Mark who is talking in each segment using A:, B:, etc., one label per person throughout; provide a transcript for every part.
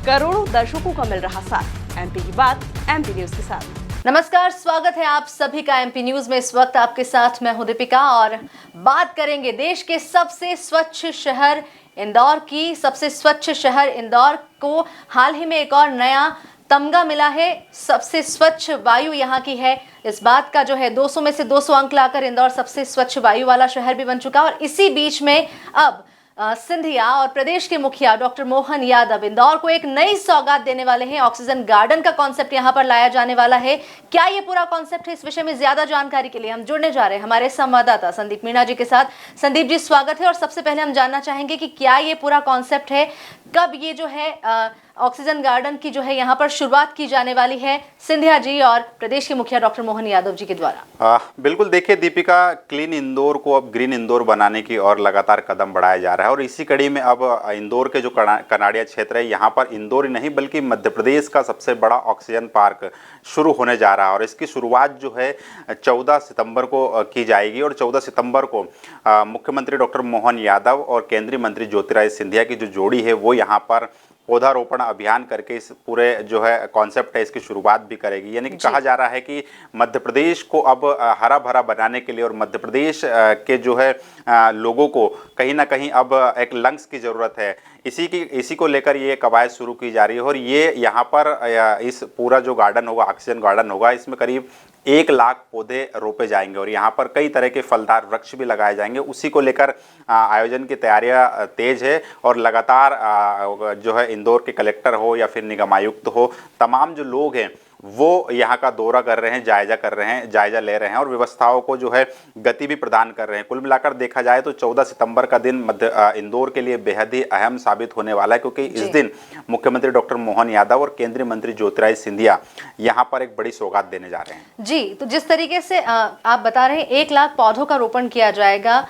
A: करोड़ों दर्शकों का मिल रहा साथ। एमपी की बात एमपी न्यूज के साथ। नमस्कार, स्वागत है आप सभी का एमपी न्यूज में। इस वक्त आपके साथ मैं हूं दीपिका और बात करेंगे देश के सबसे स्वच्छ शहर इंदौर की। सबसे स्वच्छ शहर इंदौर को हाल ही में एक और नया तमगा मिला है। सबसे स्वच्छ वायु यहाँ की है। इस बात का जो है 200 में से 200 अंक लाकर इंदौर सबसे स्वच्छ वायु वाला शहर भी बन चुका। और इसी बीच में अब सिंधिया और प्रदेश के मुखिया डॉक्टर मोहन यादव इंदौर को एक नई सौगात देने वाले हैं। ऑक्सीजन गार्डन का कॉन्सेप्ट यहां पर लाया जाने वाला है। क्या ये पूरा कॉन्सेप्ट है, इस विषय में ज्यादा जानकारी के लिए हम जुड़ने जा रहे हैं हमारे संवाददाता संदीप मीणा जी के साथ। संदीप जी, स्वागत है। और सबसे पहले हम जानना चाहेंगे कि क्या ये पूरा कॉन्सेप्ट है, कब ये जो है ऑक्सीजन गार्डन की जो है यहाँ पर शुरुआत की जाने वाली है सिंधिया जी और प्रदेश के मुखिया डॉक्टर मोहन यादव जी के द्वारा?
B: बिल्कुल, देखिए दीपिका, क्लीन इंदौर को अब ग्रीन इंदौर बनाने की और लगातार कदम बढ़ाया जा रहा है। और इसी कड़ी में अब इंदौर के जो कनाड़िया क्षेत्र है, यहाँ पर इंदौर ही नहीं बल्कि मध्य प्रदेश का सबसे बड़ा ऑक्सीजन पार्क शुरू होने जा रहा है। और इसकी शुरुआत जो है 14 सितंबर को की जाएगी। और 14 सितंबर को मुख्यमंत्री डॉक्टर मोहन यादव और केंद्रीय मंत्री ज्योतिरादित्य सिंधिया की जो जोड़ी है वो यहाँ पर पौधारोपण अभियान करके इस पूरे जो है कॉन्सेप्ट है इसकी शुरुआत भी करेगी। यानी कि कहा जा रहा है कि मध्य प्रदेश को अब हरा भरा बनाने के लिए और मध्य प्रदेश के जो है लोगों को कहीं ना कहीं अब एक लंग्स की ज़रूरत है। इसी को लेकर ये कवायद शुरू की जा रही है। और ये यहाँ पर इस पूरा जो गार्डन होगा, ऑक्सीजन गार्डन होगा, इसमें करीब 1 लाख पौधे रोपे जाएंगे और यहाँ पर कई तरह के फलदार वृक्ष भी लगाए जाएंगे। उसी को लेकर आयोजन की तैयारियां तेज है। और लगातार जो है इंदौर के कलेक्टर हो या फिर निगमायुक्त हो, तमाम जो लोग हैं वो यहाँ का दौरा कर रहे हैं, जायजा ले रहे हैं और व्यवस्थाओं को जो है गति भी प्रदान कर रहे हैं। कुल मिलाकर देखा जाए तो 14 सितंबर का दिन इंदौर के लिए बेहद ही अहम साबित होने वाला है, क्योंकि इस दिन मुख्यमंत्री डॉक्टर मोहन यादव और केंद्रीय मंत्री ज्योतिरादित्य सिंधिया यहाँ पर एक बड़ी सौगात देने जा रहे हैं।
A: जी, तो जिस तरीके से आप बता रहे हैं 1 लाख पौधों का रोपण किया जाएगा,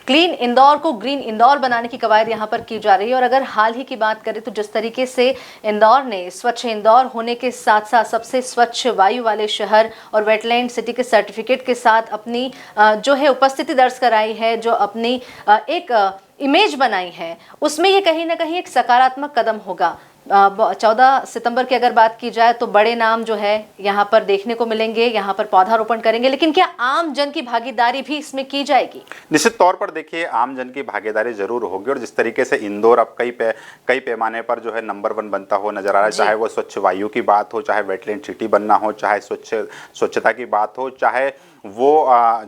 A: क्लीन इंदौर को ग्रीन इंदौर बनाने की कवायद यहाँ पर की जा रही है। और अगर हाल ही की बात करें तो जिस तरीके से इंदौर ने स्वच्छ इंदौर होने के साथ साथ सबसे स्वच्छ वायु वाले शहर और वेटलैंड सिटी के सर्टिफिकेट के साथ अपनी जो है उपस्थिति दर्ज कराई है, जो अपनी एक इमेज बनाई है, उसमें ये कहीं ना कहीं एक सकारात्मक कदम होगा। 14 सितंबर की अगर बात की जाए तो बड़े नाम जो है यहाँ पर देखने को मिलेंगे, यहाँ पर पौधारोपण करेंगे, लेकिन क्या आम जन की भागीदारी भी इसमें की जाएगी?
B: निश्चित तौर पर देखिए, आम जन की भागीदारी जरूर होगी। और जिस तरीके से इंदौर अब कई पैमाने पर जो है नंबर 1 बनता हो नजर आ रहा है, चाहे वो स्वच्छ वायु की बात हो, चाहे वेटलैंड सिटी बनना हो, चाहे स्वच्छता की बात हो, चाहे वो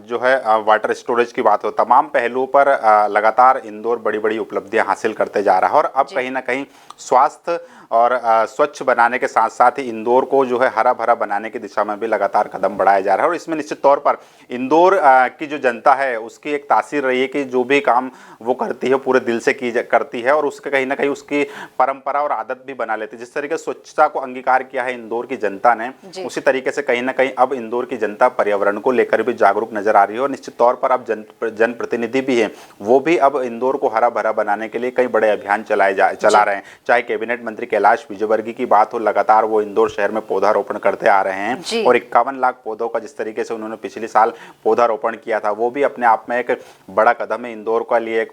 B: जो है वाटर स्टोरेज की बात हो, तमाम पहलुओं पर लगातार इंदौर बड़ी बड़ी उपलब्धियां हासिल करते जा रहा है। और अब कहीं ना कहीं स्वास्थ्य और स्वच्छ बनाने के साथ साथ ही इंदौर को जो है हरा भरा बनाने की दिशा में भी लगातार कदम बढ़ाया जा रहा है। और इसमें निश्चित तौर पर इंदौर की जो जनता है उसकी एक तासीर रही है कि जो भी काम वो करती है पूरे दिल से करती है और उसके कहीं ना कहीं उसकी परंपरा और आदत भी बना लेती है। जिस तरीके से स्वच्छता को अंगीकार किया है इंदौर की जनता ने, उसी तरीके से कहीं ना कहीं अब इंदौर की जनता पर्यावरण को लेकर भी जागरूक नजर आ रही है। और निश्चित तौर पर अब जनप्रतिनिधि भी हैं, वो भी अब इंदौर को हरा भरा बनाने के लिए कई बड़े अभियान चला रहे हैं। चाहे कैबिनेट मंत्री कैलाश विजयवर्गीय की बात हो, लगातार वो इंदौर शहर में पौधारोपण करते आ रहे हैं। और 51 लाख पौधों का जिस तरीके से उन्होंने पिछले साल पौधारोपण किया था, वो भी अपने आप में एक बड़ा कदम है इंदौर का लिए, एक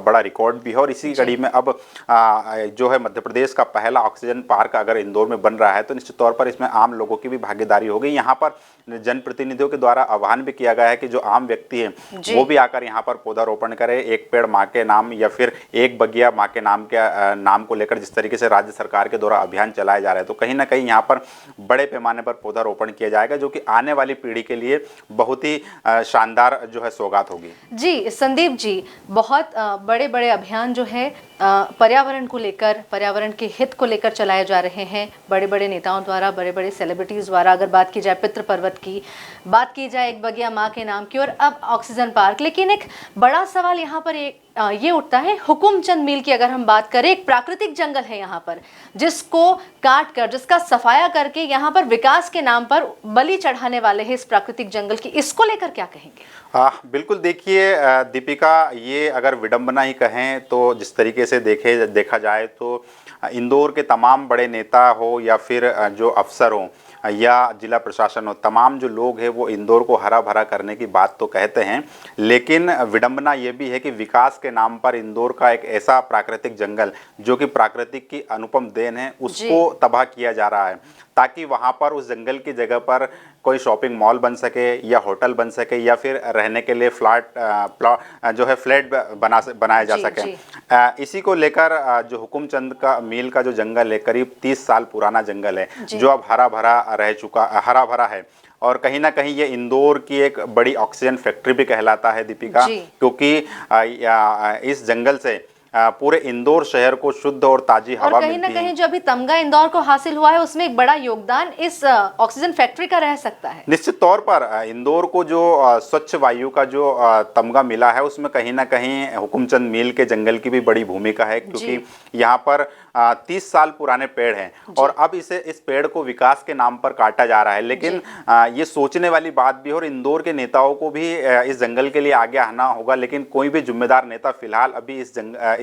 B: बड़ा रिकॉर्ड भी है। और इसी कड़ी में अब जो है मध्य प्रदेश का पहला ऑक्सीजन पार्क अगर इंदौर में बन रहा है तो निश्चित तौर पर इसमें आम लोगों की भी भागीदारी होगी। यहाँ पर जनप्रतिनिधियों के द्वारा आह्वान भी किया गया है कि जो आम व्यक्ति है वो भी आकर यहाँ पर पौधारोपण करे, एक पेड़ माँ के नाम या फिर एक बगिया माँ के नाम के नाम को लेकर जिस तरीके से राज्य सरकार के द्वारा अभियान चलाए जा रहे हैं, तो कहीं ना कहीं यहाँ पर बड़े पैमाने पर पौधारोपण किया जाएगा, जो कि आने वाली पीढ़ी के लिए बहुत ही शानदार जो है सौगात होगी।
A: जी संदीप जी, बहुत बड़े बड़े अभियान जो है पर्यावरण को लेकर, पर्यावरण के हित को लेकर चलाए जा रहे हैं बड़े बड़े नेताओं द्वारा, बड़े बड़े सेलिब्रिटीज द्वारा। अगर बात की जाए पितृ पर्वत की, बात की जाए एक बगिया माँ के नाम की, और अब ऑक्सीजन पार्क। लेकिन एक बड़ा सवाल यहाँ पर ये उठता है, हुकुमचंद मील की अगर हम बात करें, एक प्राकृतिक जंगल है यहाँ पर जिसको काट कर, जिसका सफाया करके यहाँ पर विकास के नाम पर बलि चढ़ाने वाले हैं इस प्राकृतिक जंगल की। इसको लेकर क्या कहेंगे?
B: बिल्कुल, देखिए दीपिका, ये अगर विडंबना ही कहें तो जिस तरीके से देखा जाए तो इंदौर के तमाम बड़े नेता हो या फिर जो अफसर हों, या जिला प्रशासन हो, तमाम जो लोग हैं वो इंदौर को हरा भरा करने की बात तो कहते हैं, लेकिन विडंबना ये भी है कि विकास के नाम पर इंदौर का एक ऐसा प्राकृतिक जंगल जो कि प्राकृतिक की अनुपम देन है उसको तबाह किया जा रहा है, ताकि वहाँ पर उस जंगल की जगह पर कोई शॉपिंग मॉल बन सके या होटल बन सके या फिर रहने के लिए फ्लैट बनाया जा सके। इसी को लेकर जो हुकुमचंद का मील का जो जंगल है, करीब 30 साल पुराना जंगल है, जो अब हरा भरा है और कहीं ना कहीं ये इंदौर की एक बड़ी ऑक्सीजन फैक्ट्री भी कहलाता है दीपिका, क्योंकि इस जंगल से पूरे इंदौर शहर को शुद्ध और ताजी हवा मिलती है।
A: कहीं ना कहीं जो अभी तमगा इंदौर को हासिल हुआ है उसमें एक बड़ा योगदान इस ऑक्सीजन फैक्ट्री का रह सकता है।
B: निश्चित तौर पर इंदौर को जो स्वच्छ वायु का जो तमगा मिला है उसमें कहीं ना कहीं हुकुमचंद मील के जंगल की भी बड़ी भूमिका है, क्योंकि यहाँ पर 30 साल पुराने पेड़ हैं और अब इस पेड़ को विकास के नाम पर काटा जा रहा है। लेकिन ये सोचने वाली बात भी है और इंदौर के नेताओं को भी इस जंगल के लिए आगे आना होगा, लेकिन कोई भी जिम्मेदार नेता फिलहाल अभी इस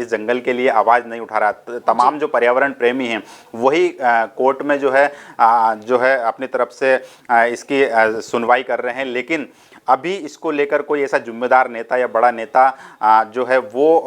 B: जंगल के लिए आवाज नहीं उठा रहा। तमाम जो पर्यावरण प्रेमी हैं वही कोर्ट में जो है अपनी तरफ से इसकी सुनवाई कर रहे हैं, लेकिन अभी इसको लेकर कोई ऐसा जिम्मेदार नेता या बड़ा नेता जो है वो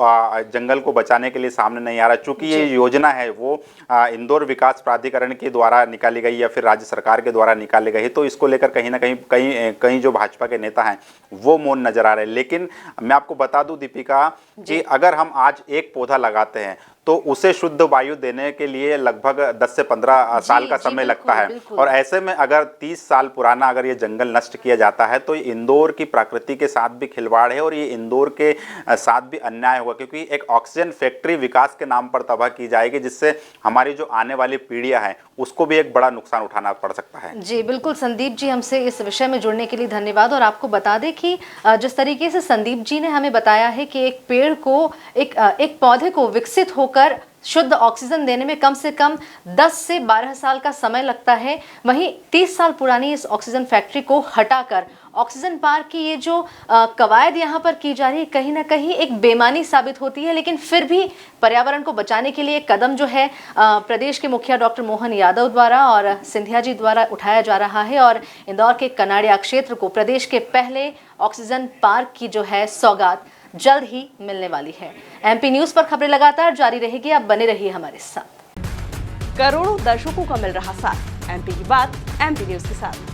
B: जंगल को बचाने के लिए सामने नहीं आ रहा। चूंकि ये योजना है वो इंदौर विकास प्राधिकरण के द्वारा निकाली गई या फिर राज्य सरकार के द्वारा निकाली गई, तो इसको लेकर कहीं ना कहीं जो भाजपा के नेता हैं वो मौन नजर आ रहे हैं। लेकिन मैं आपको बता दूं दीपिका कि अगर हम आज एक पौधा लगाते हैं तो उसे शुद्ध वायु देने के लिए लगभग 10 से 15 साल का समय लगता है, और ऐसे में अगर 30 साल पुराना अगर ये जंगल नष्ट किया जाता है तो इंदौर की प्रकृति के साथ भी खिलवाड़ है और ये इंदौर के साथ भी अन्याय होगा, क्योंकि एक ऑक्सीजन फैक्ट्री विकास के नाम पर तबाह की जाएगी, जिससे हमारी जो आने वाली पीढ़ियां हैं उसको भी एक बड़ा नुकसान उठाना पड़ सकता है।
A: जी बिल्कुल संदीप जी, हमसे इस विषय में जुड़ने के लिए धन्यवाद। और आपको बता दें कि जिस तरीके से संदीप जी ने हमें बताया है कि एक पेड़ को एक पौधे को विकसित होकर शुद्ध ऑक्सीजन देने में कम से कम 10 से 12 साल का समय लगता है, वहीं 30 साल पुरानी इस ऑक्सीजन फैक्ट्री को हटाकर ऑक्सीजन पार्क की ये जो कवायद यहाँ पर की जा रही है कहीं ना कहीं एक बेमानी साबित होती है। लेकिन फिर भी पर्यावरण को बचाने के लिए कदम जो है प्रदेश के मुखिया डॉक्टर मोहन यादव द्वारा और सिंधिया जी द्वारा उठाया जा रहा है और इंदौर के कनाड़िया क्षेत्र को प्रदेश के पहले ऑक्सीजन पार्क की जो है सौगात जल्द ही मिलने वाली है। एमपी न्यूज पर खबरें लगातार जारी रहेगी, आप बने रहिए हमारे साथ। करोड़ों दर्शकों का मिल रहा साथ, एमपी की बात एमपी न्यूज के साथ।